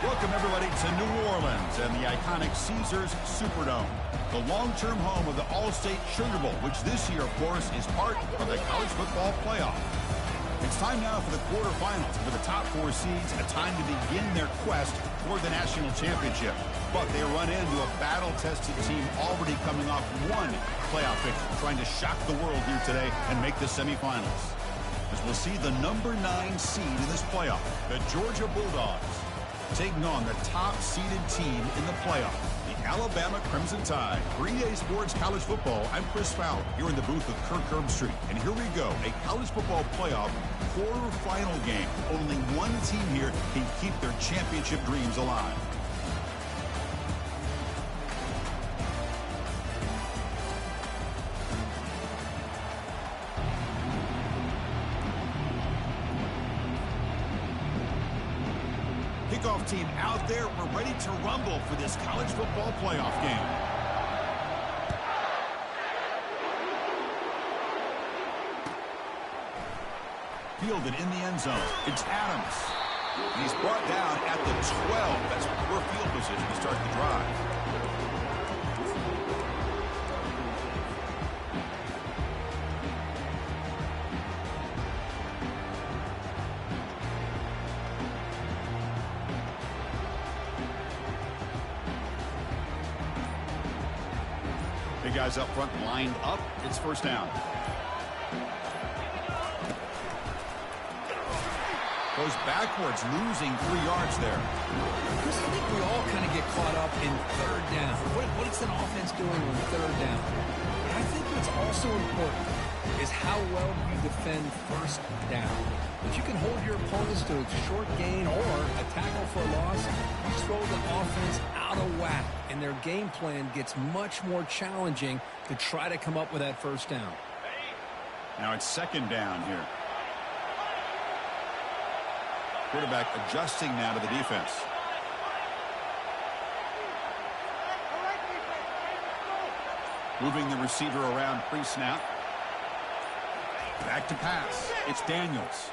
Welcome, everybody, to New Orleans and the iconic Caesars Superdome, the long-term home of the All-State Sugar Bowl, which this year, of course, is part of the college football playoff. It's time now for the quarterfinals, for the top four seeds, a time to begin their quest toward the national championship. But they run into a battle-tested team already coming off one playoff victory, trying to shock the world here today and make the semifinals. As we'll see the number 9 seed in this playoff, the Georgia Bulldogs, taking on the top-seeded team in the playoff, the Alabama Crimson Tide. Green Day Sports College Football. I'm Chris Fowler here in the booth with Kirk Herbstreit. And here we go, a college football playoff quarterfinal game. Only one team here can keep their championship dreams alive. Kickoff team out there. We're ready to rumble for this college football playoff game. Fielded in the end zone. It's Adams. He's brought down at the 12. That's poor field position to start the drive. Guys up front lined up. It's first down. Goes backwards, losing 3 yards there. Chris, I think we all kind of get caught up in third down. What's an offense doing on third down? And I think what's also important is how well you defend first down. If you can hold your opponents to a short gain or a tackle for a loss, you throw the offense out of whack, and their game plan gets much more challenging to try to come up with that first down. Now it's second down here. Quarterback adjusting now to the defense. Moving the receiver around pre-snap. Back to pass. It's Daniels.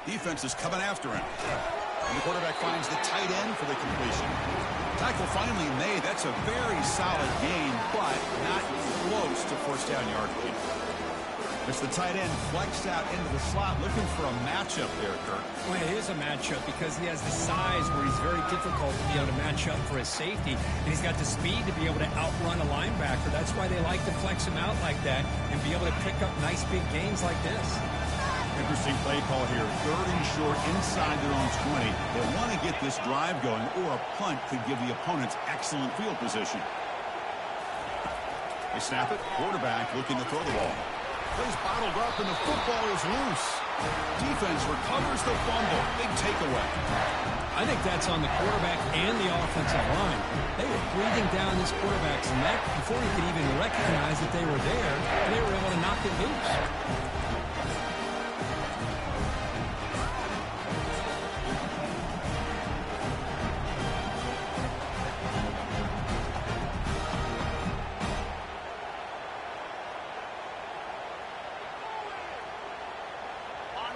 Defense is coming after him. And the quarterback finds the tight end for the completion. Tackle finally made. That's a very solid gain, but not close to first down yardage. It's the tight end flexed out into the slot, looking for a matchup there, Kirk. Well, it is a matchup because he has the size where he's very difficult to be able to match up for his safety. And he's got the speed to be able to outrun a linebacker. That's why they like to flex him out like that and be able to pick up nice big gains like this. Interesting play call here. 3rd and short inside their own 20. They want to get this drive going, or a punt could give the opponents excellent field position. They snap it. Quarterback looking to throw the ball. Plays bottled up, and the football is loose. Defense recovers the fumble. Big takeaway. I think that's on the quarterback and the offensive line. They were breathing down this quarterback's neck before he could even recognize that they were there, and they were able to knock it loose.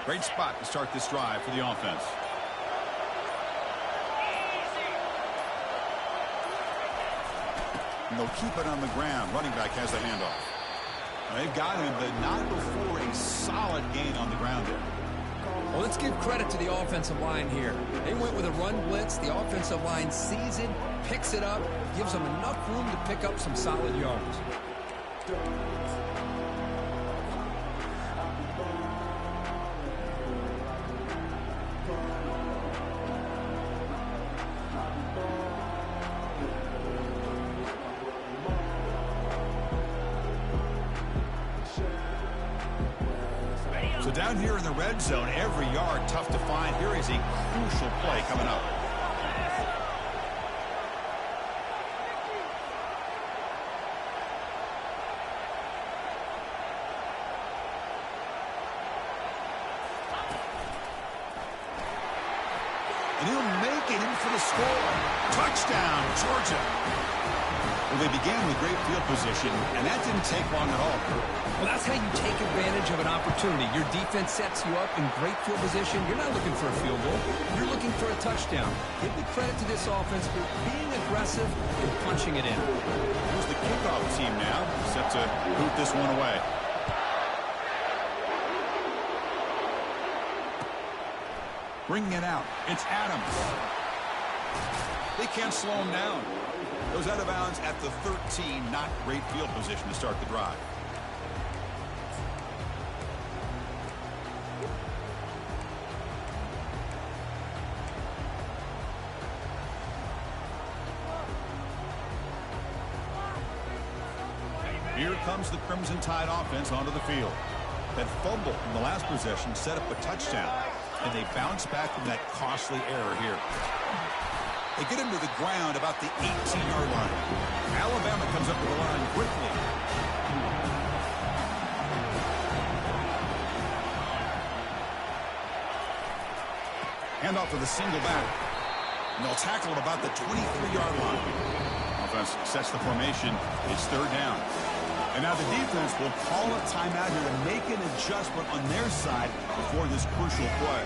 Great spot to start this drive for the offense. And they'll keep it on the ground. Running back has the handoff. They've got him, but not before a solid gain on the ground there. Well, let's give credit to the offensive line here. They went with a run blitz. The offensive line sees it, picks it up, gives them enough room to pick up some solid yards. So down here in the red zone, every yard tough to find. Here is a crucial play coming up. And he'll make it in for the score. Touchdown, Georgia. Well, they began with great field position, and that didn't take long at all. Well, that's how you take advantage of an opportunity. Your defense sets you up in great field position. You're not looking for a field goal. You're looking for a touchdown. Give the credit to this offense for being aggressive and punching it in. Here's the kickoff team now, set to boot this one away. Bringing it out, it's Adams. They can't slow him down. Goes out of bounds at the 13. Not great field position to start the drive. Here comes the Crimson Tide offense onto the field. That fumble in the last possession set up a touchdown, and they bounce back from that costly error here. They get him to the ground about the 18-yard line. Alabama comes up to the line quickly. Hand off to the single back. And they'll tackle him about the 23-yard line. Offense sets the formation. It's third down. And now the defense will call a timeout here to make an adjustment on their side before this crucial play.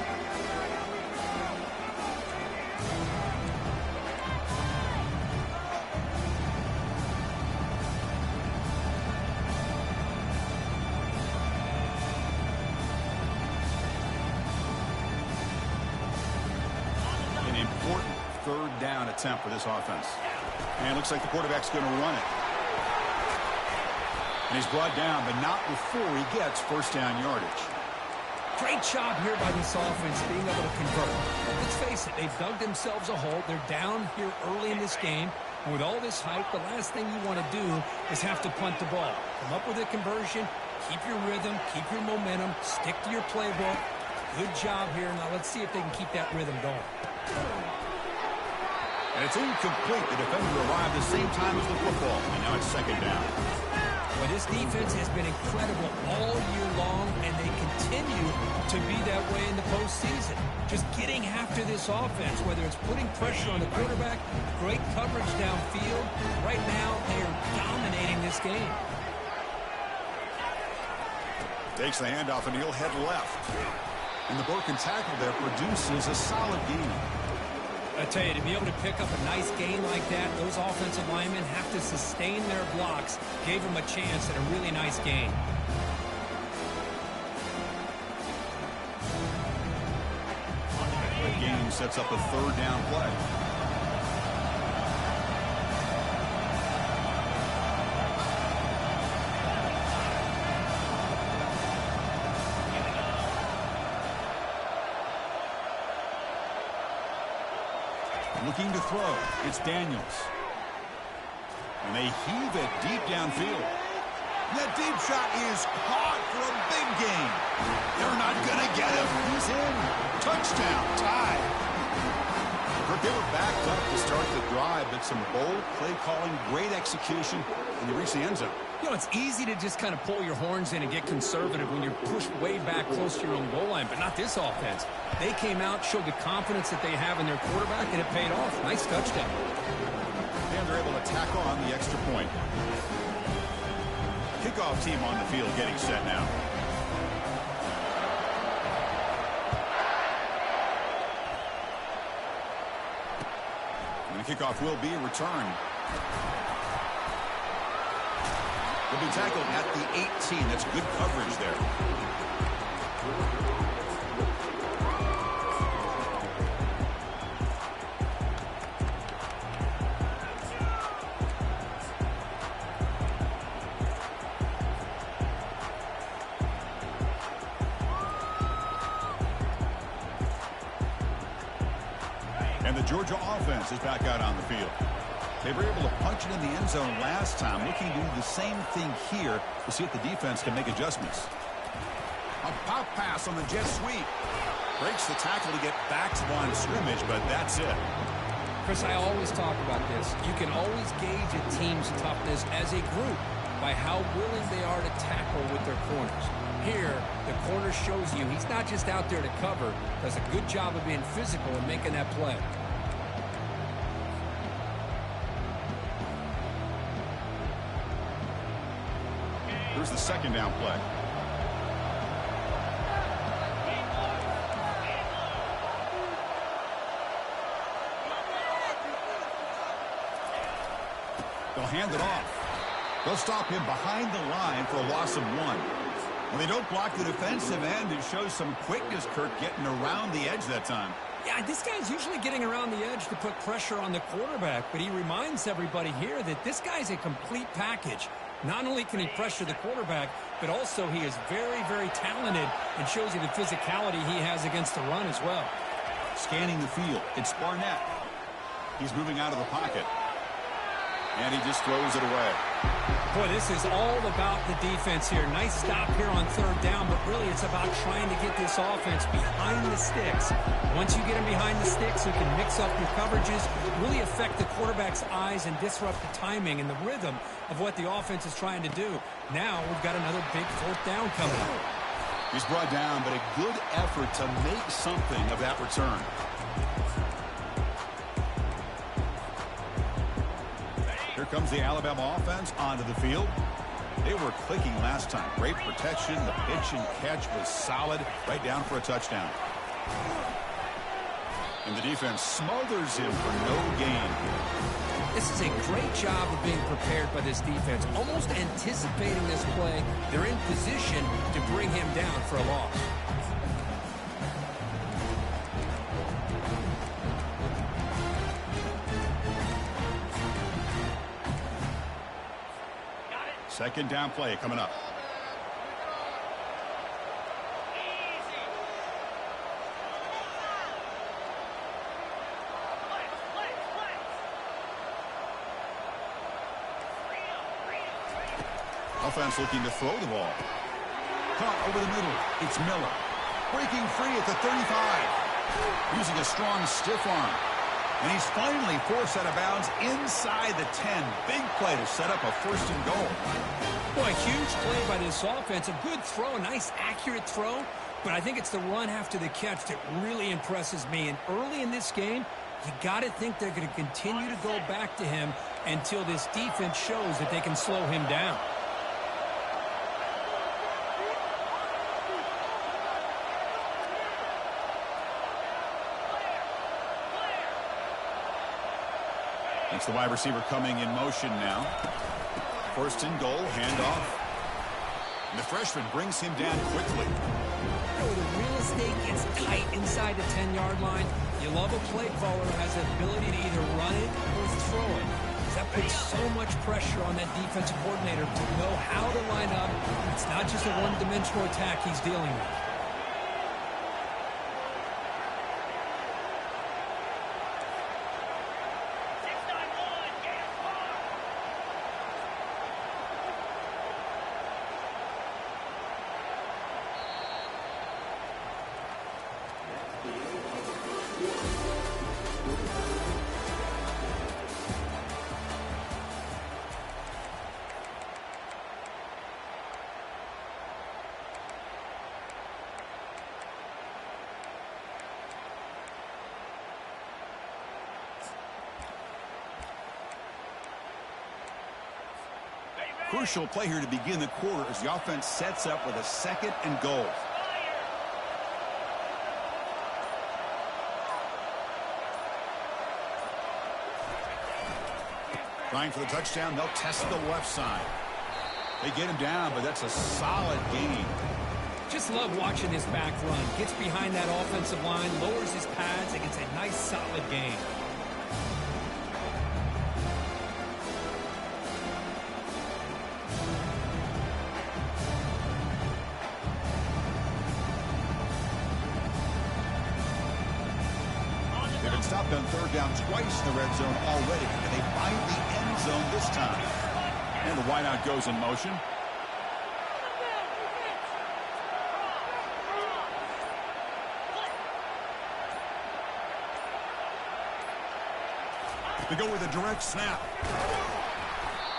An important third down attempt for this offense. And it looks like the quarterback's going to run it. And he's brought down, but not before he gets first down yardage. Great job here by this offense being able to convert. Let's face it, they've dug themselves a hole. They're down here early in this game. And with all this hype, the last thing you want to do is have to punt the ball. Come up with a conversion, keep your rhythm, keep your momentum, stick to your playbook. Good job here. Now let's see if they can keep that rhythm going. And it's incomplete. The defender arrived the same time as the football. And now it's second down. Well, this defense has been incredible all year long, and they continue to be that way in the postseason. Just getting after this offense, whether it's putting pressure on the quarterback, great coverage downfield. Right now, they are dominating this game. Takes the handoff, and he'll head left. And the broken tackle there produces a solid gain. I tell you, to be able to pick up a nice gain like that, those offensive linemen have to sustain their blocks. Gave them a chance at a really nice gain. That gain sets up a third down play. Looking to throw. It's Daniels. And they heave it deep downfield. That deep shot is caught for a big gain. They're not going to get him. He's in. Touchdown. Tie. They were backed up to start the drive, but some bold play calling, great execution, and they reach the end zone. You know, it's easy to just kind of pull your horns in and get conservative when you're pushed way back close to your own goal line, but not this offense. They came out, showed the confidence that they have in their quarterback, and it paid off. Nice touchdown. And they're able to tack on the extra point. Kickoff team on the field getting set now. And the kickoff will be returned. Will be tackled at the 18. That's good coverage there. And the Georgia offense is back out on the field. They were able to punch it in the end zone last time, looking to do the same thing here to see if the defense can make adjustments. A pop pass on the jet sweep. Breaks the tackle to get back to line of scrimmage, but that's it. Chris, I always talk about this. You can always gauge a team's toughness as a group by how willing they are to tackle with their corners. Here, the corner shows you he's not just out there to cover, does a good job of being physical and making that play. Here's the second down play. They'll hand it off. They'll stop him behind the line for a loss of 1. When they don't block the defensive end, it shows some quickness, Kirk, getting around the edge that time. Yeah, this guy's usually getting around the edge to put pressure on the quarterback, but he reminds everybody here that this guy's a complete package. Not only can he pressure the quarterback, but also he is very, very talented and shows you the physicality he has against the run as well. Scanning the field, it's Barnett. He's moving out of the pocket. And he just throws it away. Boy, this is all about the defense here. Nice stop here on third down, but really it's about trying to get this offense behind the sticks. Once you get him behind the sticks, you can mix up your coverages, really affect the quarterback's eyes and disrupt the timing and the rhythm of what the offense is trying to do. Now we've got another big fourth down coming. He's brought down, but a good effort to make something of that return. Here comes the Alabama offense onto the field. They were clicking last time. Great protection. The pitch and catch was solid. Right down for a touchdown. And the defense smothers him for no gain. This is a great job of being prepared by this defense. Almost anticipating this play. They're in position to bring him down for a loss. Second down play coming up. Offense looking to throw the ball. Caught over the middle. It's Miller. Breaking free at the 35. Using a strong stiff arm. And he's finally forced out of bounds inside the 10. Big play to set up a first and goal. Boy, a huge play by this offense. A good throw, a nice accurate throw. But I think it's the run after the catch that really impresses me. And early in this game, you got to think they're going to continue to go back to him until this defense shows that they can slow him down. It's the wide receiver coming in motion now. First and goal, handoff. And the freshman brings him down quickly. When the real estate gets tight inside the 10-yard line, you love a play caller who has the ability to either run it or throw it. That puts so much pressure on that defensive coordinator to know how to line up. It's not just a one-dimensional attack he's dealing with. Crucial play here to begin the quarter as the offense sets up with a second and goal. Trying for the touchdown, they'll test the left side. They get him down, but that's a solid gain. Just love watching this back run. Gets behind that offensive line, lowers his pads, and gets a nice solid gain. Stopped on third down twice in the red zone already, and they find the end zone this time. And the wideout goes in motion. They go with a direct snap.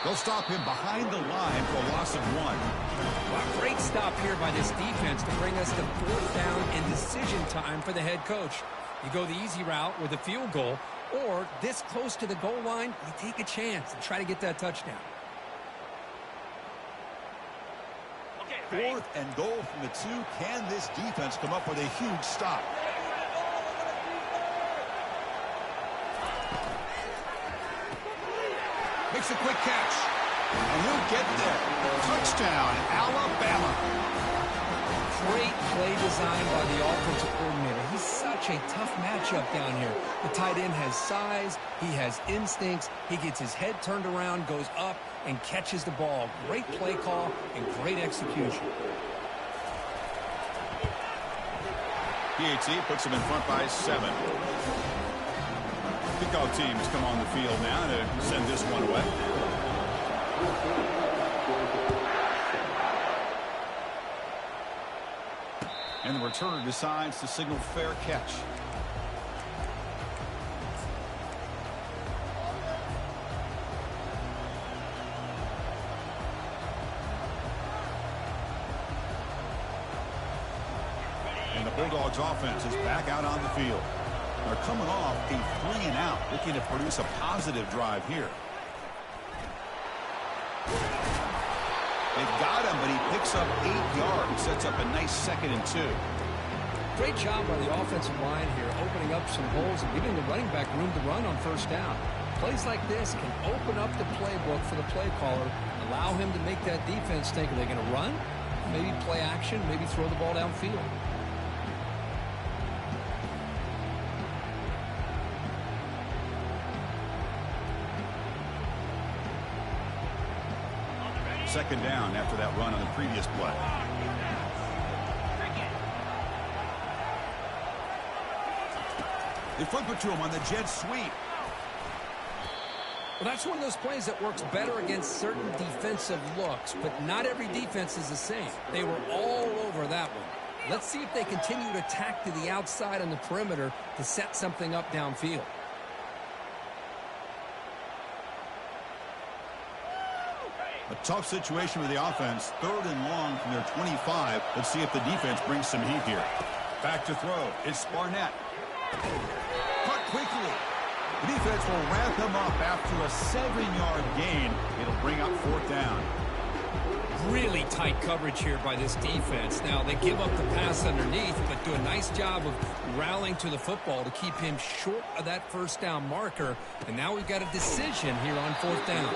They'll stop him behind the line for a loss of 1. Wow, great stop here by this defense to bring us to fourth down and decision time for the head coach. You go the easy route with a field goal, or this close to the goal line, you take a chance and try to get that touchdown. 4th and goal from the 2. Can this defense come up with a huge stop? Makes a quick catch. And he'll get there. Touchdown, Alabama. Great play design by the offensive coordinator. He's such a tough matchup down here. The tight end has size. He has instincts. He gets his head turned around, goes up, and catches the ball. Great play call and great execution. PAT puts him in front by 7. Kickoff teams come on the field now to send this one away. And the returner decides to signal fair catch. And the Bulldogs offense is back out on the field. They're coming off a 3-and-out, looking to produce a positive drive here. They've got him, but he picks up 8 yards, sets up a nice 2nd and 2. Great job by the offensive line here, opening up some holes and giving the running back room to run on first down. Plays like this can open up the playbook for the play caller, allow him to make that defense think, are they going to run? Maybe play action, maybe throw the ball downfield. Second down after that run on the previous play. They flip it to him on the jet sweep. Well, that's one of those plays that works better against certain defensive looks, but not every defense is the same. They were all over that one. Let's see if they continue to attack to the outside on the perimeter to set something up downfield. A tough situation with the offense. 3rd and long from their 25. Let's see if the defense brings some heat here. Back to throw. It's Barnett. Cut quickly. The defense will wrap him up after a 7-yard gain. It'll bring up 4th down. Really tight coverage here by this defense. Now, they give up the pass underneath, but do a nice job of rallying to the football to keep him short of that first down marker. And now we've got a decision here on 4th down.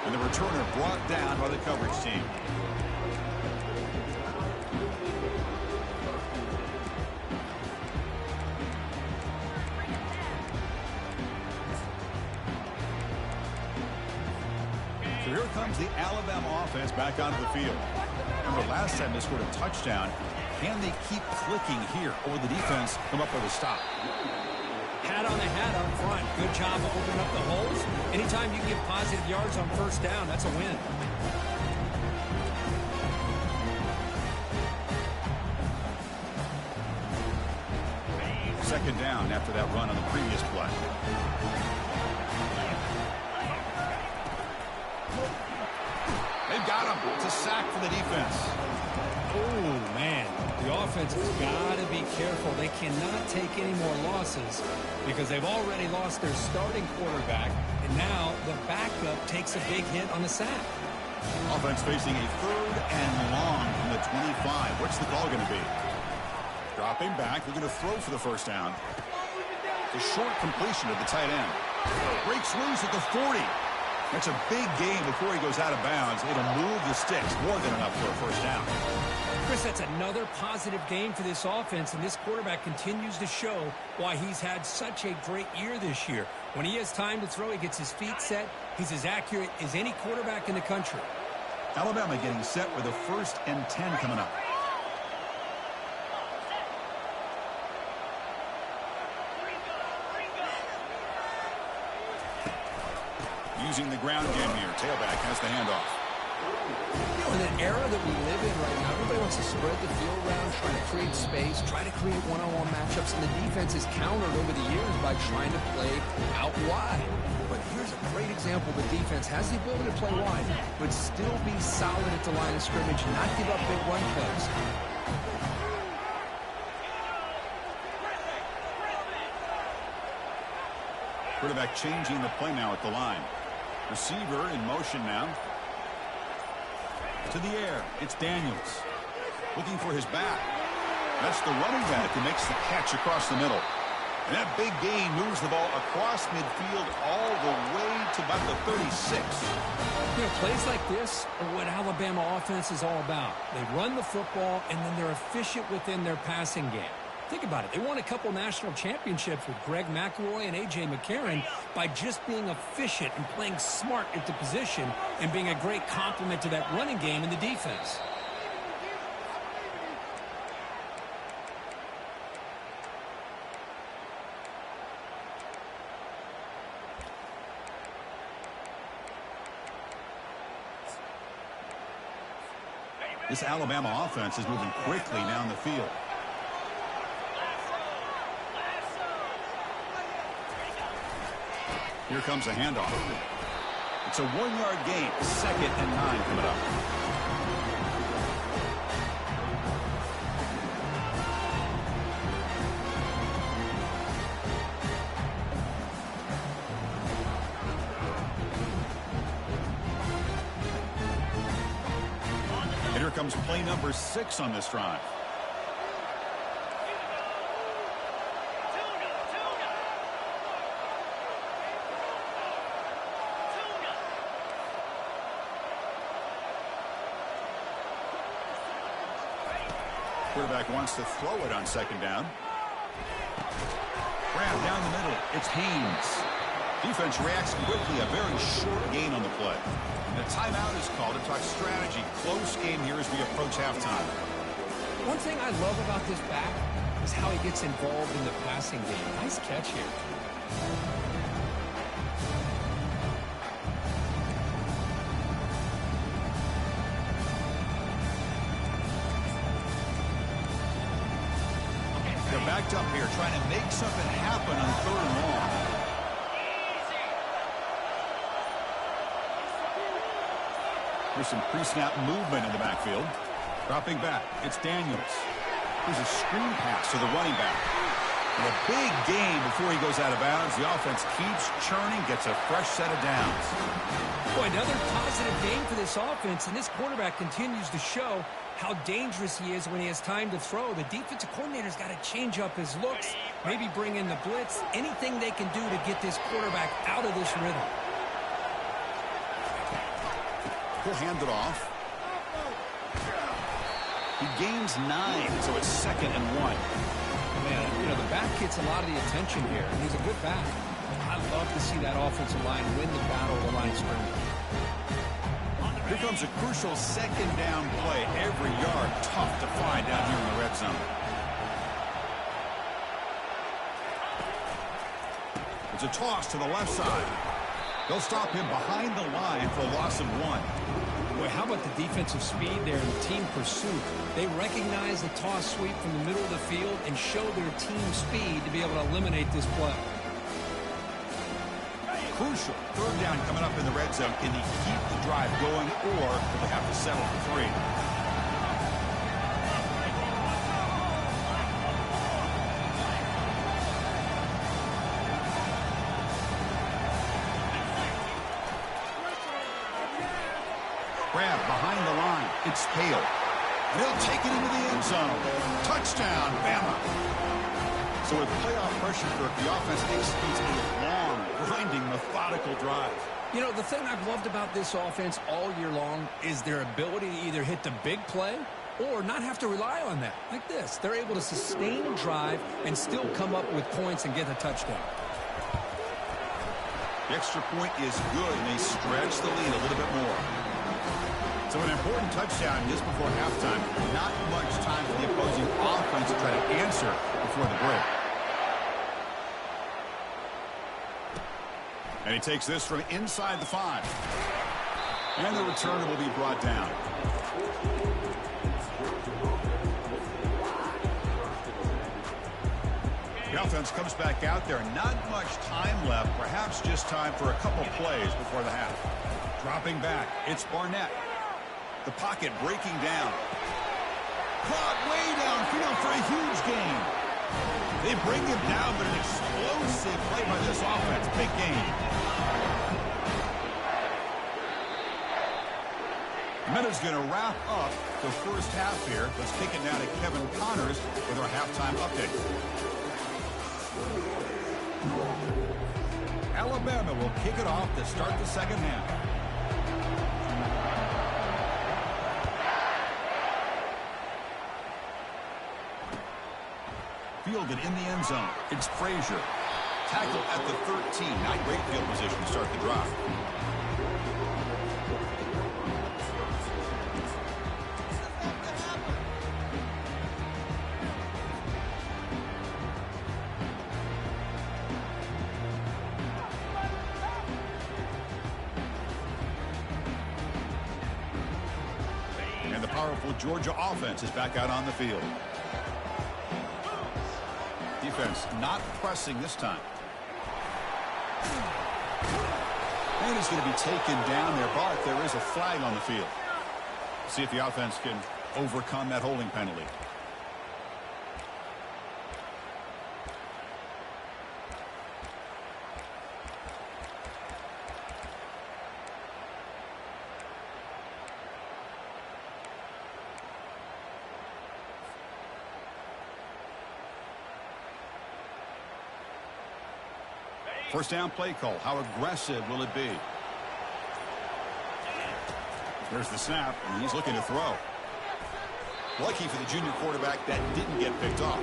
And the returner brought down by the coverage team. So here comes the Alabama offense back onto the field. Remember, last time they scored a touchdown. Can they keep clicking here, or the defense come up with a stop? Hat on the hat up front. Good job of opening up the holes. Anytime you get positive yards on first down, that's a win. Second down after that run on the previous play. They've got him. It's a sack for the defense. Oh, man. The offense has got to be careful. They cannot take any more losses because they've already lost their starting quarterback, and now the backup takes a big hit on the sack. Offense facing a 3rd and long from the 25. What's the call going to be? Dropping back. They're going to throw for the first down. The short completion of the tight end. Breaks loose at the 40. That's a big gain before he goes out of bounds. It'll move the sticks more than enough for a first down. Chris, that's another positive game for this offense, and this quarterback continues to show why he's had such a great year this year. When he has time to throw, he gets his feet set. He's as accurate as any quarterback in the country. Alabama getting set with a 1st and 10 coming up. Using the ground game here. Tailback has the handoff. In an era that we live in right now, everybody wants to spread the field around, trying to create space, try to create one-on-one matchups, and the defense is countered over the years by trying to play out wide. But here's a great example. The defense has the ability to play wide, but still be solid at the line of scrimmage, not give up big run plays. Quarterback changing the play now at the line. Receiver in motion now. To the air, it's Daniels. Looking for his back. That's the running back who makes the catch across the middle. And that big gain moves the ball across midfield all the way to about the 36. You know, plays like this are what Alabama offense is all about. They run the football, and then they're efficient within their passing game. Think about it. They won a couple national championships with Greg McElroy and A.J. McCarron by just being efficient and playing smart at the position and being a great complement to that running game in the defense. This Alabama offense is moving quickly down the field. Here comes a handoff. It's a 1-yard gain. 2nd and 9 coming up. And here comes play number 6 on this drive. Quarterback wants to throw it on 2nd down. Grab down the middle. It's Haynes. Defense reacts quickly. A very short gain on the play. And a timeout is called to talk strategy. Close game here as we approach halftime. One thing I love about this back is how he gets involved in the passing game. Nice catch here. They're backed up here trying to make something happen on 3rd and long. There's some pre-snap movement in the backfield. Dropping back, it's Daniels. Here's a screen pass to the running back. And a big gain before he goes out of bounds. The offense keeps churning, gets a fresh set of downs. Boy, another positive game for this offense, and this quarterback continues to show how dangerous he is when he has time to throw. The defensive coordinator's got to change up his looks, maybe bring in the blitz, anything they can do to get this quarterback out of this rhythm. He'll hand it off. He gains 9, so it's 2nd and 1. Man, you know, the back gets a lot of the attention here, and he's a good back. I love to see that offensive line win the battle of the line of scrimmage. Here comes a crucial 2nd down play. Every yard tough to find down here in the red zone. It's a toss to the left side. They'll stop him behind the line for a loss of 1. Boy, how about the defensive speed there and the team pursuit? They recognize the toss sweep from the middle of the field and show their team speed to be able to eliminate this play. Crucial 3rd down coming up in the red zone. Can he keep the drive going, or will they have to settle for 3? Grab behind the line. It's Hale. And he'll take it into the end zone. Touchdown, Bama. So with playoff pressure, the offense executes a long, grinding, methodical drive. You know, the thing I've loved about this offense all year long is their ability to either hit the big play or not have to rely on that. Like this. They're able to sustain a drive and still come up with points and get a touchdown. The extra point is good, and they stretch the lead a little bit more. So an important touchdown just before halftime. Not much time for the opposing offense to try to answer before the break. And he takes this from inside the 5. And the returner will be brought down. The offense comes back out there. Not much time left. Perhaps just time for a couple plays before the half. Dropping back, it's Barnett. The pocket breaking down. Caught way downfield for a huge gain. They bring him down, but an explosive play by this offense. Big gain. That is going to wrap up the first half here. Let's kick it now to Kevin Connors with our halftime update. Alabama will kick it off to start the second half. Fielded in the end zone. It's Frazier. Tackle at the 13. Not great field position to start the drive. And the powerful Georgia offense is back out on the field. Defense not pressing this time. And he's going to be taken down there, but there is a flag on the field. See if the offense can overcome that holding penalty. First down play call. How aggressive will it be? There's the snap, and he's looking to throw. Lucky for the junior quarterback that didn't get picked off.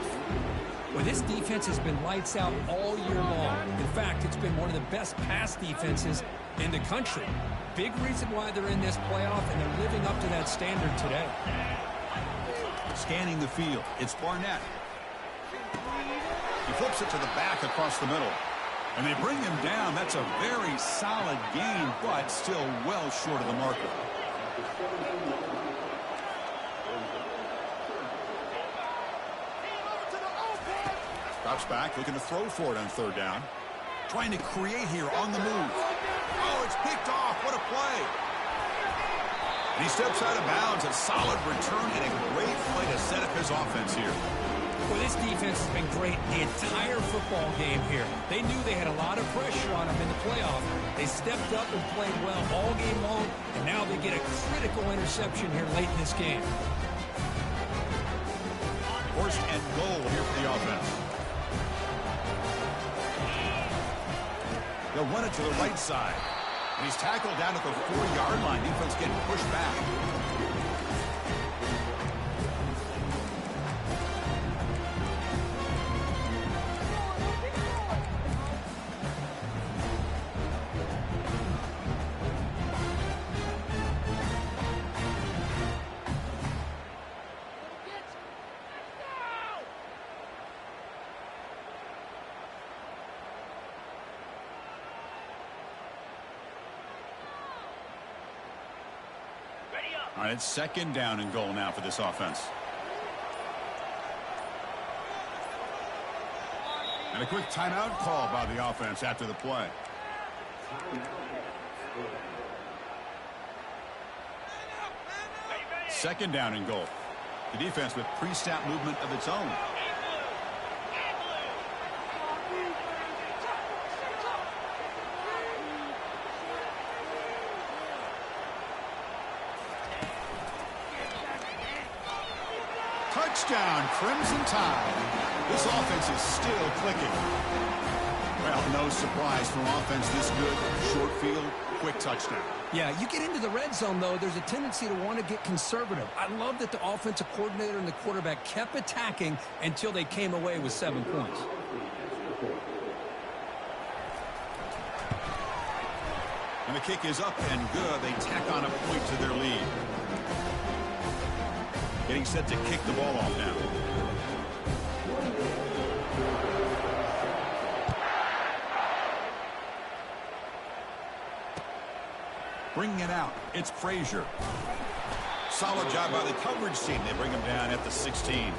Well, this defense has been lights out all year long. In fact, it's been one of the best pass defenses in the country. Big reason why they're in this playoff, and they're living up to that standard today. Scanning the field. It's Barnett. He flips it to the back across the middle. And they bring him down. That's a very solid gain, but still well short of the marker. Drops back, looking to throw for it on third down. Trying to create here on the move. Oh, it's picked off. What a play. And he steps out of bounds. A solid return and a great play to set up his offense here. Well, this defense has been great the entire football game here. They knew they had a lot of pressure on them in the playoff. They stepped up and played well all game long, and now they get a critical interception here late in this game. First and goal here for the offense. They'll run it to the right side. And he's tackled down at the 4-yard line. Defense getting pushed back. All right, it's second down and goal now for this offense. And a quick timeout call by the offense after the play. Second down and goal. The defense with pre-snap movement of its own. Touchdown, Crimson Tide. This offense is still clicking. Well, no surprise from offense this good. Short field, quick touchdown. Yeah, you get into the red zone, though, there's a tendency to want to get conservative. I love that the offensive coordinator and the quarterback kept attacking until they came away with 7 points. And the kick is up and good. They tack on a point to their lead. Getting set to kick the ball off now. Bringing it out, it's Frazier. Solid job by the coverage team. They bring him down at the 16.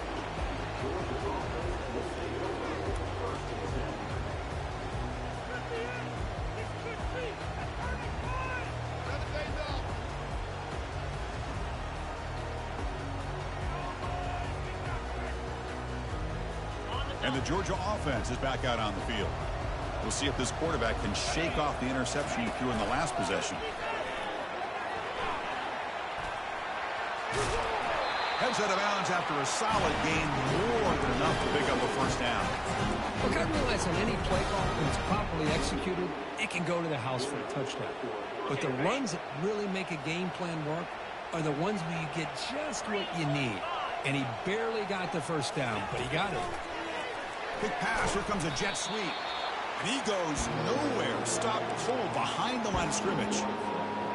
And the Georgia offense is back out on the field. We'll see if this quarterback can shake off the interception he threw in the last possession. Heads out of bounds after a solid gain, more than enough to pick up a first down. Look, I realize on any play call, when it's properly executed, it can go to the house for a touchdown. But the runs that really make a game plan work are the ones where you get just what you need. And he barely got the first down, but he got it. Big pass. Here comes a jet sweep. And he goes nowhere. Stopped cold behind the line of scrimmage.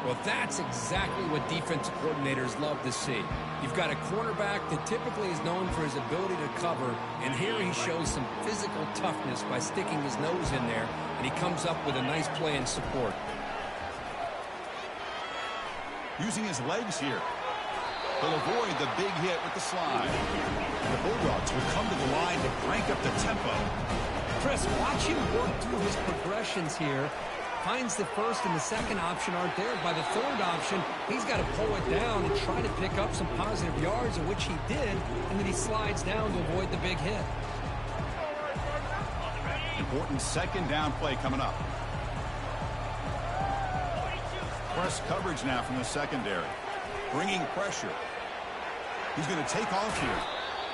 Well, that's exactly what defensive coordinators love to see. You've got a cornerback that typically is known for his ability to cover, and here he shows some physical toughness by sticking his nose in there, and he comes up with a nice play in support. Using his legs here. He'll avoid the big hit with the slide. The Bulldogs will come to the line to crank up the tempo. Chris, watch him work through his progressions here. Finds the first and the second option aren't there. By the third option, he's got to pull it down and try to pick up some positive yards, of which he did, and then he slides down to avoid the big hit. Important second down play coming up. Press coverage now from the secondary. Bringing pressure. He's going to take off here.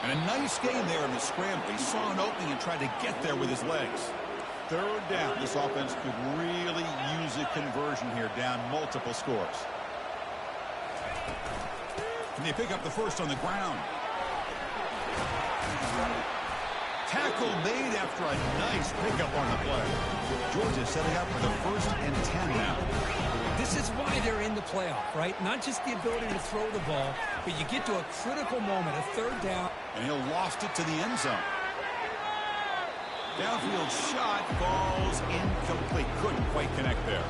And a nice gain there in the scramble. He saw an opening and tried to get there with his legs. Third down. This offense could really use a conversion here, down multiple scores. And they pick up the first on the ground. Tackle made after a nice pickup on the play. Georgia setting up for the 1st and 10 now. This is why they're in the playoff, right? Not just the ability to throw the ball, but you get to a critical moment, a third down. And he'll loft it to the end zone. Downfield shot falls incomplete. Couldn't quite connect there.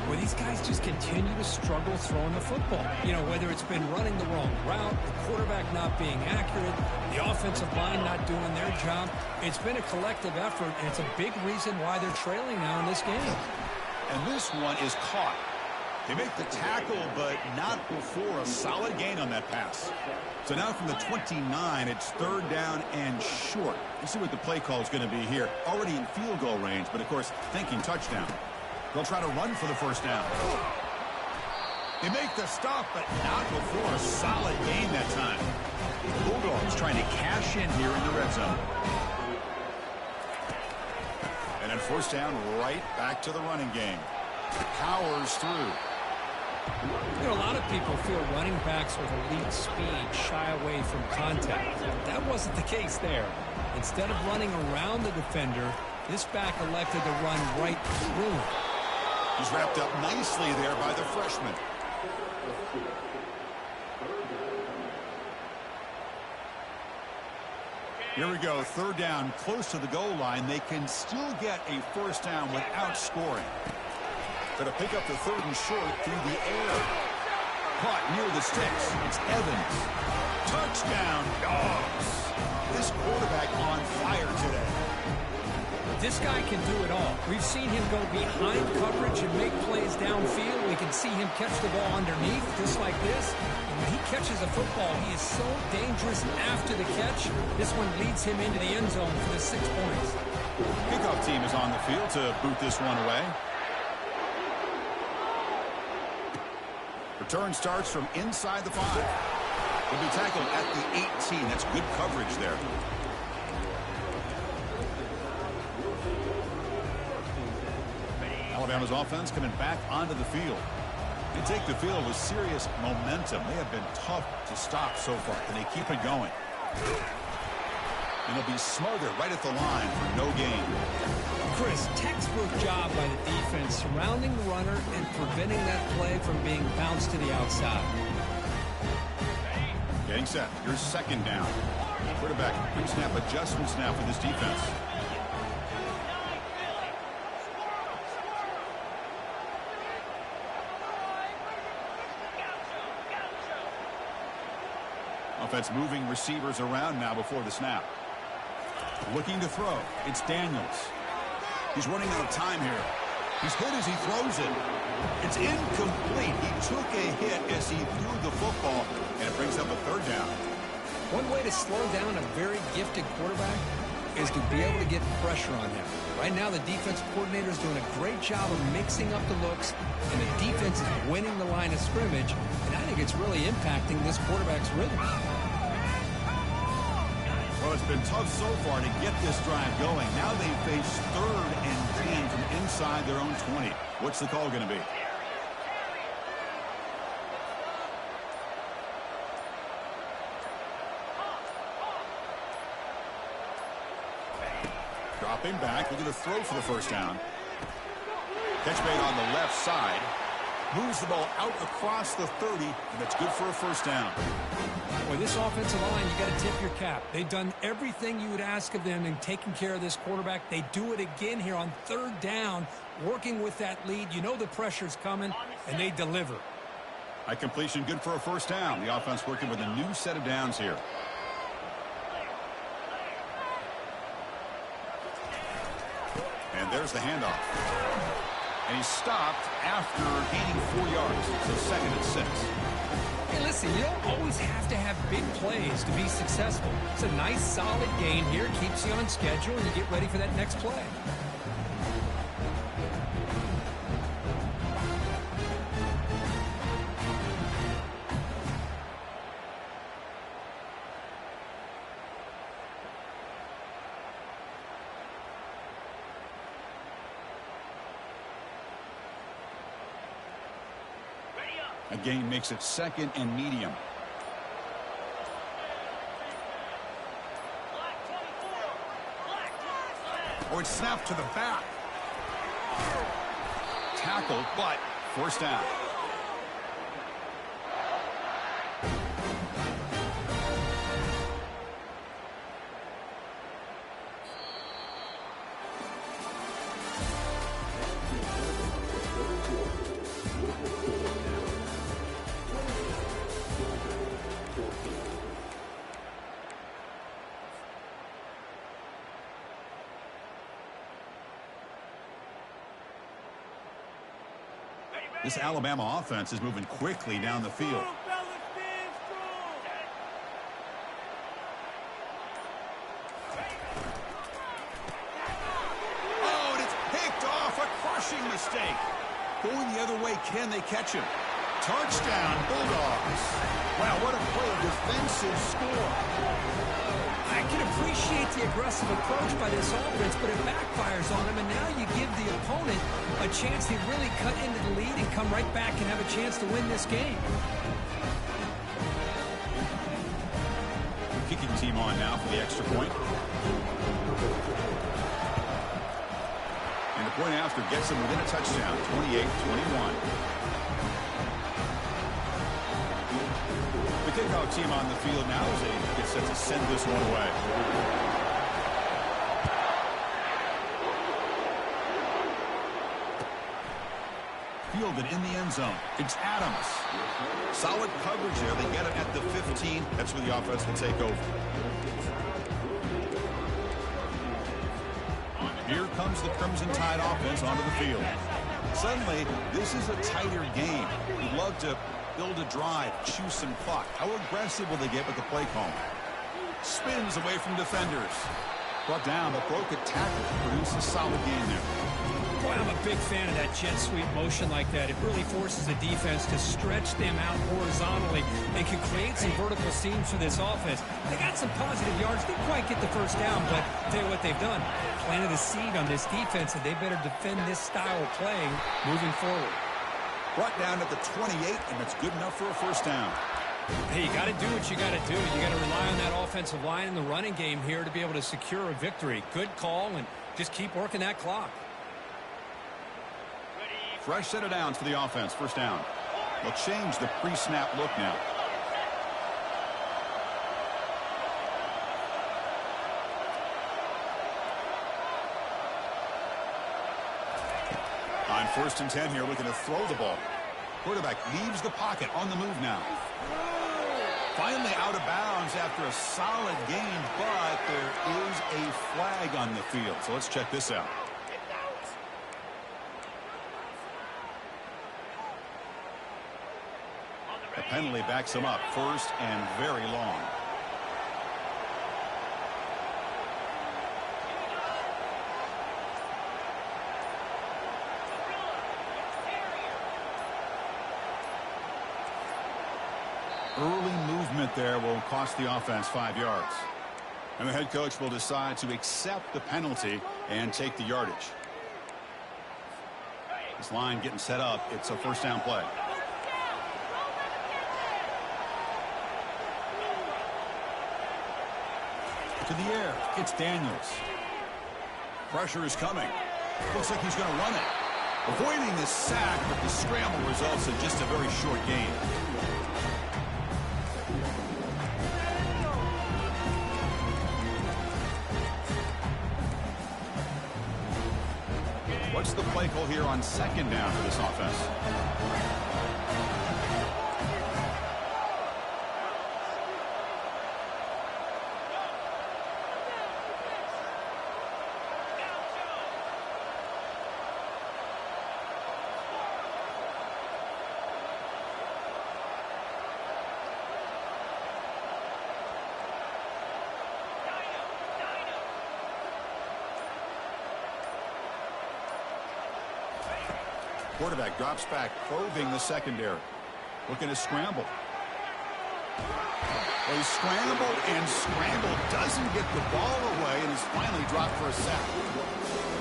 Well, these guys just continue to struggle throwing the football. You know, whether it's been running the wrong route, the quarterback not being accurate, the offensive line not doing their job. It's been a collective effort, and it's a big reason why they're trailing now in this game. And this one is caught. They make the tackle, but not before a solid gain on that pass. So now from the 29, it's third down and short. You see what the play call is going to be here. Already in field goal range, but of course, thinking touchdown. They'll try to run for the first down. They make the stop, but not before a solid gain that time. The Bulldogs trying to cash in here in the red zone. And then first down, right back to the running game. Powers through. You know, a lot of people feel running backs with elite speed shy away from contact. That wasn't the case there. Instead of running around the defender, this back elected to run right through him. He's wrapped up nicely there by the freshman. Here we go, third down, close to the goal line. They can still get a first down without scoring. Going to pick up the third and short through the air. Caught near the sticks. It's Evans. Touchdown, Dogs. This quarterback on fire today. This guy can do it all. We've seen him go behind coverage and make plays downfield. We can see him catch the ball underneath, just like this. And when he catches a football, he is so dangerous after the catch. This one leads him into the end zone for the 6 points. Kickoff team is on the field to boot this one away. Return starts from inside the 5. He'll be tackled at the 18. That's good coverage there. Alabama's offense coming back onto the field. They take the field with serious momentum. They have been tough to stop so far. Can they keep it going? And they'll be smothered right at the line for no gain. Chris, textbook job by the defense surrounding the runner and preventing that play from being bounced to the outside. Getting set. Here's second down. Quarterback pre-snap adjustments now for this defense. Offense moving receivers around now before the snap. Looking to throw. It's Daniels. He's running out of time here. He's hit as he throws it. It's incomplete. He took a hit as he threw the football, and it brings up a third down. One way to slow down a very gifted quarterback is to be able to get pressure on him. Right now, the defensive coordinator is doing a great job of mixing up the looks, and the defense is winning the line of scrimmage, and I think it's really impacting this quarterback's rhythm. Well, it's been tough so far to get this drive going. Now they face 3rd and 10 from inside their own 20. What's the call going to be? Dropping back, looking to throw for the first down. Catch made on the left side. Moves the ball out across the 30, and that's good for a first down. Boy, this offensive line, you got to tip your cap. They've done everything you would ask of them in taking care of this quarterback. They do it again here on 3rd down, working with that lead. You know the pressure's coming, and they deliver. High completion, good for a first down. The offense working with a new set of downs here. And there's the handoff. And he's stopped after gaining 4 yards. So 2nd and 6. Hey, listen, you don't always have to have big plays to be successful. It's a nice, solid gain here. Keeps you on schedule, and you get ready for that next play. A gain makes it 2nd and medium. Or it's snapped to the back. Tackled, but first down. This Alabama offense is moving quickly down the field. Oh, and it's picked off. A crushing mistake. Going the other way, can they catch him? Touchdown, Bulldogs. Wow, what a play, a defensive score. I can appreciate the aggressive approach by this offense, but it backfires on him, and now you give the opponent a chance to really cut into the lead and come right back and have a chance to win this game. Kicking team on now for the extra point. And the point after gets them within a touchdown, 28-21. The kickoff team on the field now as they get set to send this one away. Fielded in the end zone. It's Adams. Solid coverage there. They get it at the 15. That's where the offense will take over. Here comes the Crimson Tide offense onto the field. Suddenly, this is a tighter game. We'd love to build a drive, choose some clock. How aggressive will they get with the play call? Spins away from defenders. Brought down, but broke a tackle. Produced a solid game there. Boy, I'm a big fan of that jet sweep motion like that. It really forces the defense to stretch them out horizontally and can create some vertical seams for this offense. They got some positive yards. Didn't quite get the first down, but I'll tell you what they've done. Planted a seed on this defense, and they better defend this style of playing moving forward. Brought down at the 28, and that's good enough for a first down. Hey, you got to do what you got to do. You got to rely on that offensive line in the running game here to be able to secure a victory. Good call, and just keep working that clock. Fresh set of downs for the offense. First down. They'll change the pre-snap look now. On 1st and 10 here, looking to throw the ball. Quarterback leaves the pocket, on the move now. Finally out of bounds after a solid game, but there is a flag on the field. So let's check this out. The penalty backs him up, 1st and very long. Early movement there will cost the offense 5 yards. And the head coach will decide to accept the penalty and take the yardage. This line getting set up. It's a first down play. To the air. It's Daniels. Pressure is coming. Looks like he's going to run it. Avoiding the sack, but the scramble results in just a very short gain. What's the play call here on second down for this offense? Quarterback drops back, probing the secondary. Looking to scramble. Well, he scrambled and scrambled. Doesn't get the ball away and is finally dropped for a sack.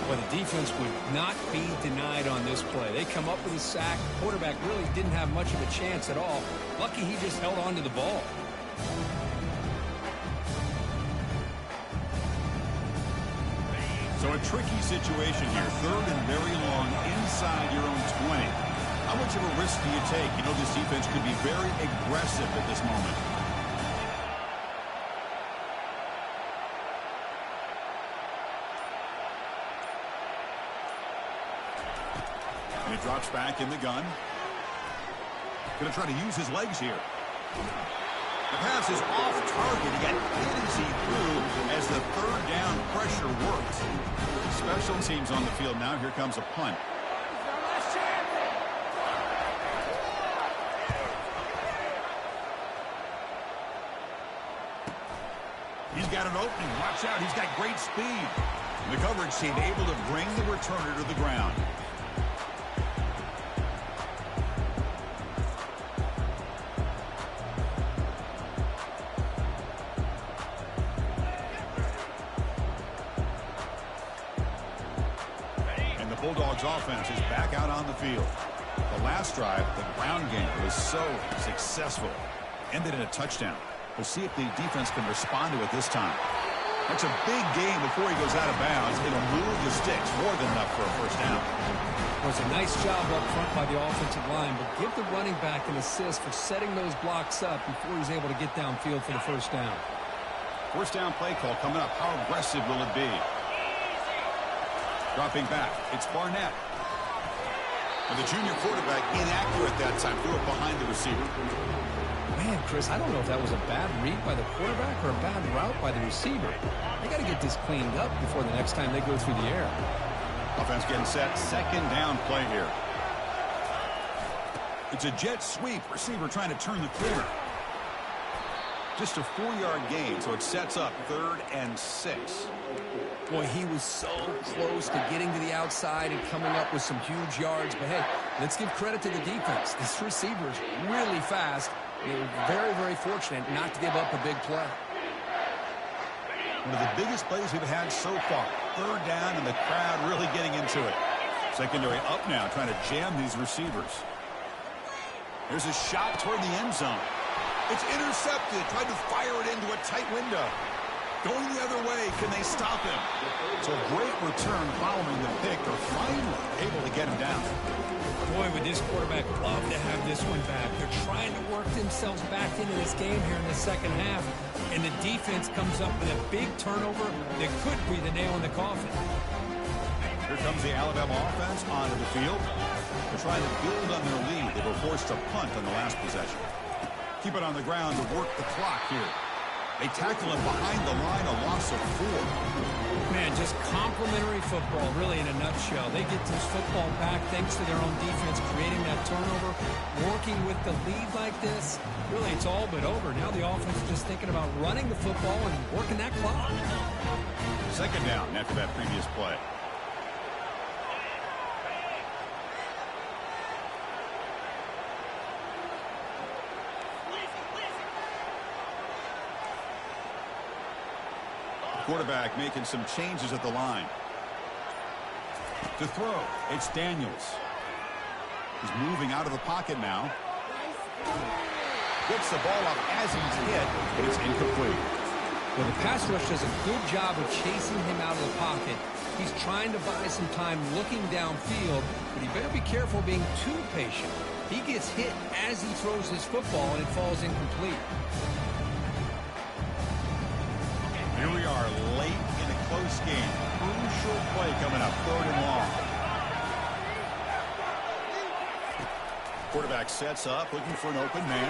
Well, the defense would not be denied on this play. They come up with a sack. The quarterback really didn't have much of a chance at all. Lucky he just held on to the ball. So a tricky situation here. Third and very long inside your own 20. How much of a risk do you take? You know, this defense could be very aggressive at this moment. And he drops back in the gun. Going to try to use his legs here. The pass is off target. He got hit as he threw as the third down pressure worked. Special teams on the field now. Here comes a punt. He's got an opening. Watch out. He's got great speed. The coverage team able to bring the returner to the ground. Bulldogs offense is back out on the field. The last drive, the ground game, was so successful. Ended in a touchdown. We'll see if the defense can respond to it this time. That's a big game before he goes out of bounds. It'll move the sticks more than enough for a first down. It was a nice job up front by the offensive line, but give the running back an assist for setting those blocks up before he's able to get downfield for the first down. First down play call coming up. How aggressive will it be? Dropping back, it's Barnett. And the junior quarterback inaccurate that time, threw it behind the receiver. Man, Chris, I don't know if that was a bad read by the quarterback or a bad route by the receiver. They got to get this cleaned up before the next time they go through the air. Offense getting set, second down play here. It's a jet sweep, receiver trying to turn the corner. Just a 4-yard gain, so it sets up 3rd and 6. Boy, he was so close to getting to the outside and coming up with some huge yards. But, hey, let's give credit to the defense. This receiver is really fast. They were very, very fortunate not to give up a big play. One of the biggest plays we've had so far. 3rd down and the crowd really getting into it. Secondary up now, trying to jam these receivers. There's a shot toward the end zone. It's intercepted. Tried to fire it into a tight window. Going the other way, can they stop him? So a great return following the pick. They're finally able to get him down. Boy, would this quarterback love to have this one back. They're trying to work themselves back into this game here in the second half. And the defense comes up with a big turnover that could be the nail in the coffin. Here comes the Alabama offense onto the field. They're trying to build on their lead. They were forced to punt on the last possession. Keep it on the ground to work the clock here. They tackle him behind the line, a loss of 4. Man, just complimentary football, really, in a nutshell. They get this football back thanks to their own defense, creating that turnover, working with the lead like this. Really, it's all but over. Now the offense is just thinking about running the football and working that clock. Second down after that previous play. Quarterback making some changes at the line. To throw, it's Daniels. He's moving out of the pocket now. Gets the ball up as he's hit, but it's incomplete. Well, the pass rush does a good job of chasing him out of the pocket. He's trying to buy some time looking downfield, but he better be careful being too patient. He gets hit as he throws his football, and it falls incomplete. Here we are late in a close game. Crucial play coming up, 3rd and long. Quarterback sets up, looking for an open man.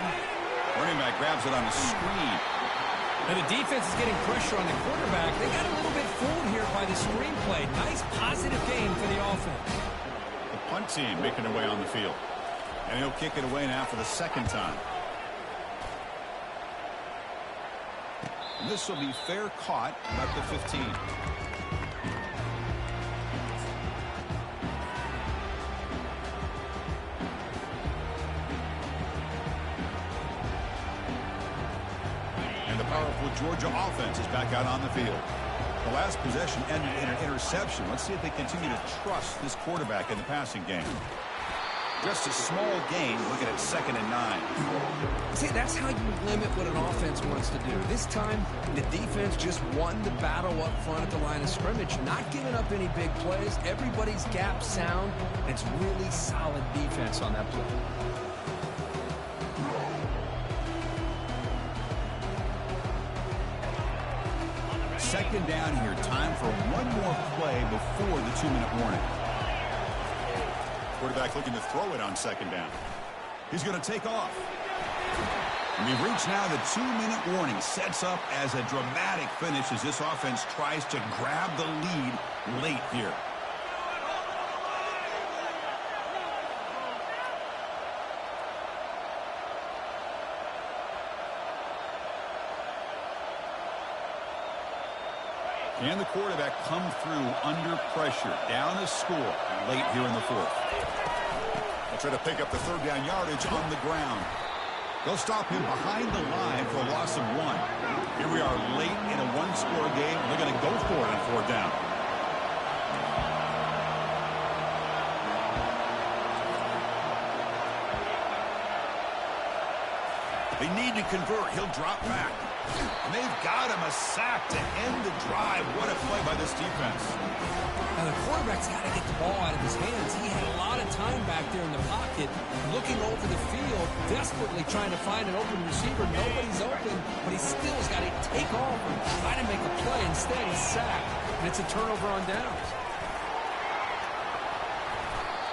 Running back grabs it on the screen. And the defense is getting pressure on the quarterback. They got a little bit fooled here by the screenplay. Nice positive game for the offense. The punt team making their way on the field. And he'll kick it away now for the 2nd time. And this will be fair caught at the 15. And the powerful Georgia offense is back out on the field. The last possession ended in an interception. Let's see if they continue to trust this quarterback in the passing game. Just a small gain, looking at 2nd and 9. See, that's how you limit what an offense wants to do. This time, the defense just won the battle up front at the line of scrimmage, not giving up any big plays. Everybody's gap sound. It's really solid defense on that play. 2nd down here. Time for one more play before the 2-minute warning. Quarterback looking to throw it on 2nd down. He's going to take off. And we've reached now the 2-minute warning. Sets up as a dramatic finish as this offense tries to grab the lead late here. Can the quarterback come through under pressure? Down a score late here in the 4th. They'll try to pick up the 3rd down yardage on the ground. They'll stop him behind the line for a loss of 1. Here we are late in a 1-score game. They're going to go for it on 4th down. They need to convert. He'll drop back. And they've got him a sack to end the drive. What a play by this defense. Now, the quarterback's got to get the ball out of his hands. He had a lot of time back there in the pocket, looking over the field, desperately trying to find an open receiver. Nobody's open, but he still has got to take off and try to make a play. Instead, he's sacked, and it's a turnover on downs.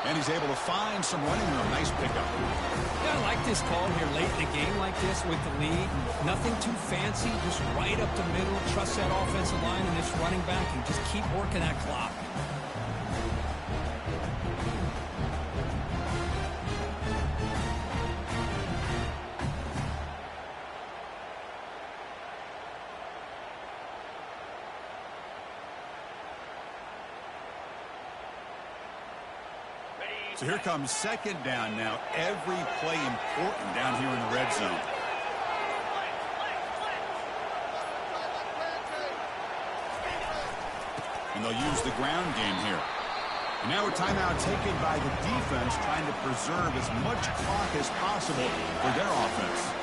And he's able to find some running room. Nice pickup. Yeah, I like this call here late in the game like this with the lead. Nothing too fancy, just right up the middle. Trust that offensive line and this running back and just keep working that clock. So here comes 2nd down now. Every play important down here in the red zone. And they'll use the ground game here. And now a timeout taken by the defense, trying to preserve as much clock as possible for their offense.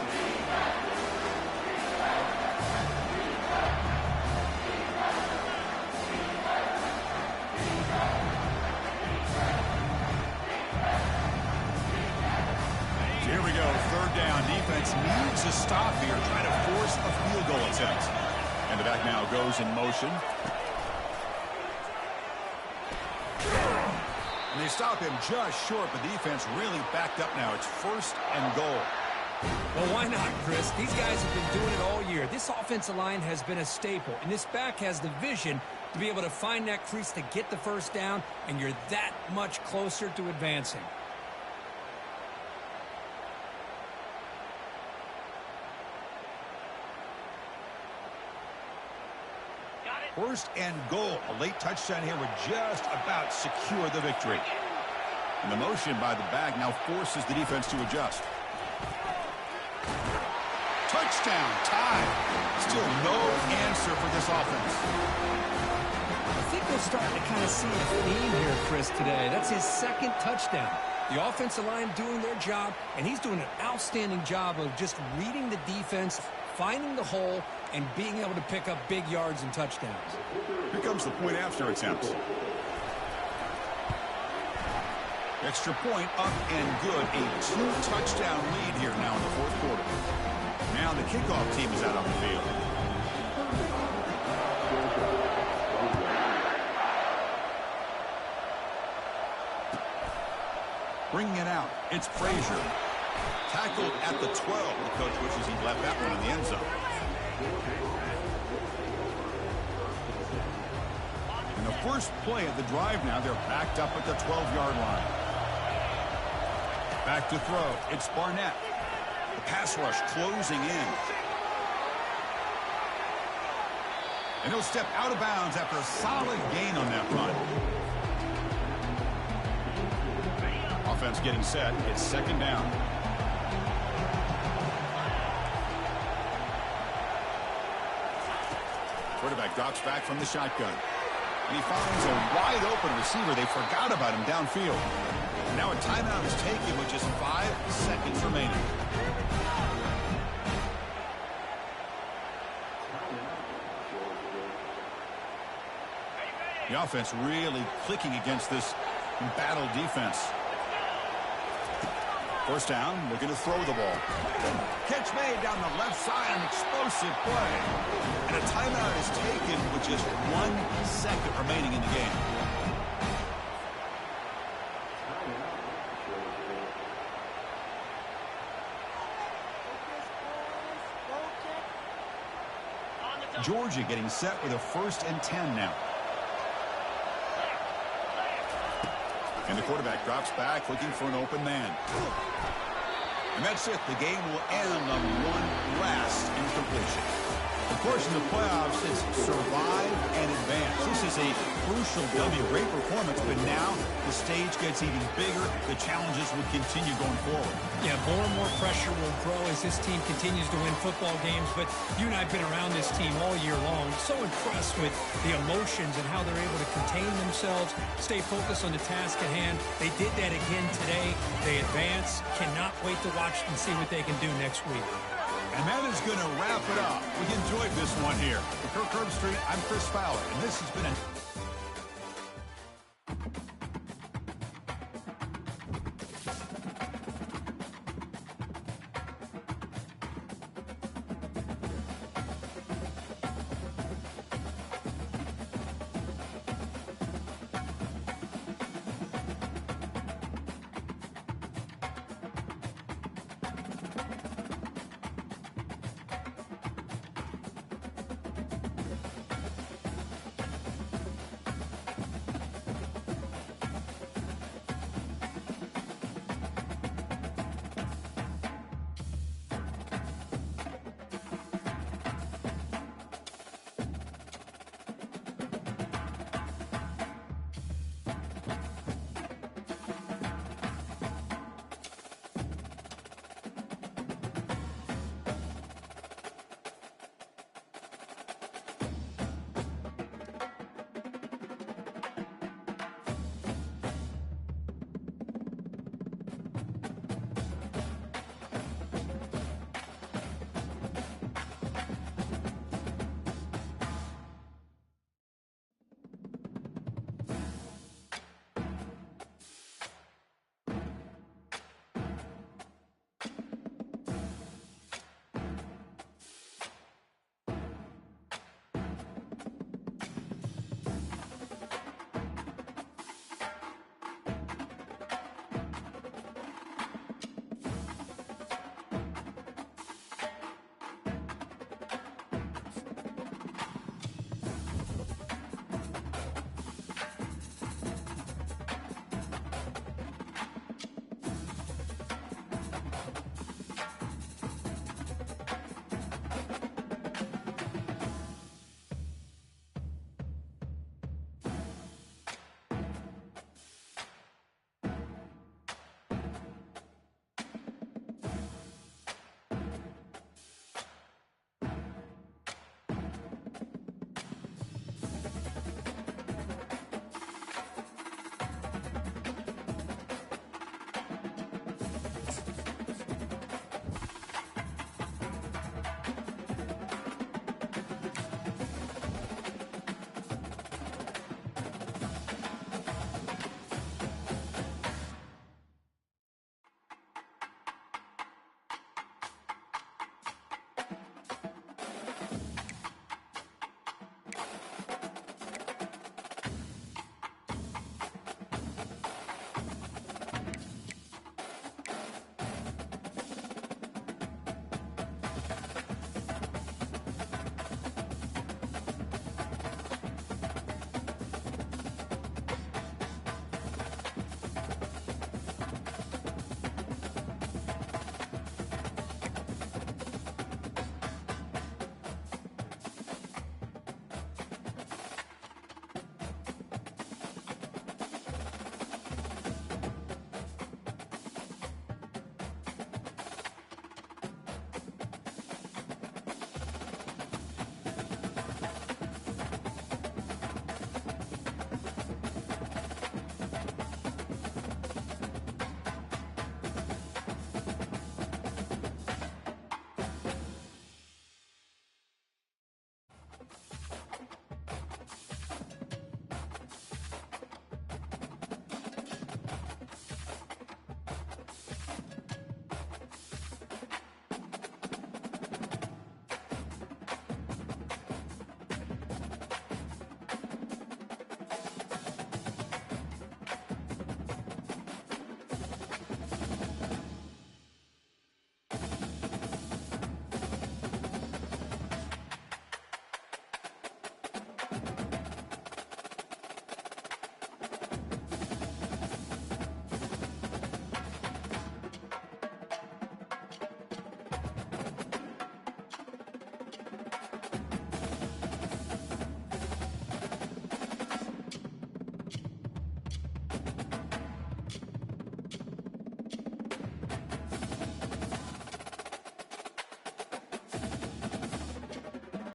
Here we go, 3rd down. Defense needs a stop here, trying to force a field goal attempt. And the back now goes in motion. And they stop him just short, but the defense really backed up now. It's 1st and goal. Well, why not, Chris? These guys have been doing it all year. This offensive line has been a staple, and this back has the vision to be able to find that crease to get the 1st down, and you're that much closer to advancing. 1st and goal. A late touchdown here would just about secure the victory. And the motion by the back now forces the defense to adjust. Touchdown, tie. Still no answer for this offense. I think we're starting to kind of see a theme here, Chris, today. That's his second touchdown. The offensive line doing their job, and he's doing an outstanding job of just reading the defense, finding the hole, and being able to pick up big yards and touchdowns. Here comes the point after attempt. Extra point up and good. A 2-touchdown lead here now in the fourth quarter. Now the kickoff team is out on the field. Bringing it out, it's Frazier. Tackled at the 12. The coach wishes he'd left that one in the end zone. And the first play of the drive now, they're backed up at the 12-yard line. Back to throw, it's Barnett. The pass rush closing in. And he'll step out of bounds after a solid gain on that run. Offense getting set. It's second down. Quarterback drops back from the shotgun. And he finds a wide-open receiver. They forgot about him downfield. And now a timeout is taken with just 5 seconds remaining. The offense really clicking against this embattled defense. First down, looking to throw the ball. Catch made down the left side, an explosive play. And a timeout is taken with just 1 second remaining in the game. Georgia getting set with a 1st and 10 now. And the quarterback drops back, looking for an open man. And that's it. The game will end on one last incompletion. Of course, in the playoffs, it's survive and advance. This is a crucial W. Great performance, but now the stage gets even bigger. The challenges will continue going forward. Yeah, more and more pressure will grow as this team continues to win football games. But you and I have been around this team all year long. So impressed with the emotions and how they're able to contain themselves, stay focused on the task at hand. They did that again today. They advance. Cannot wait to watch and see what they can do next week. And that is going to wrap it up. We enjoyed this one here. For Kirk Herbstreit, I'm Chris Fowler, and this has been a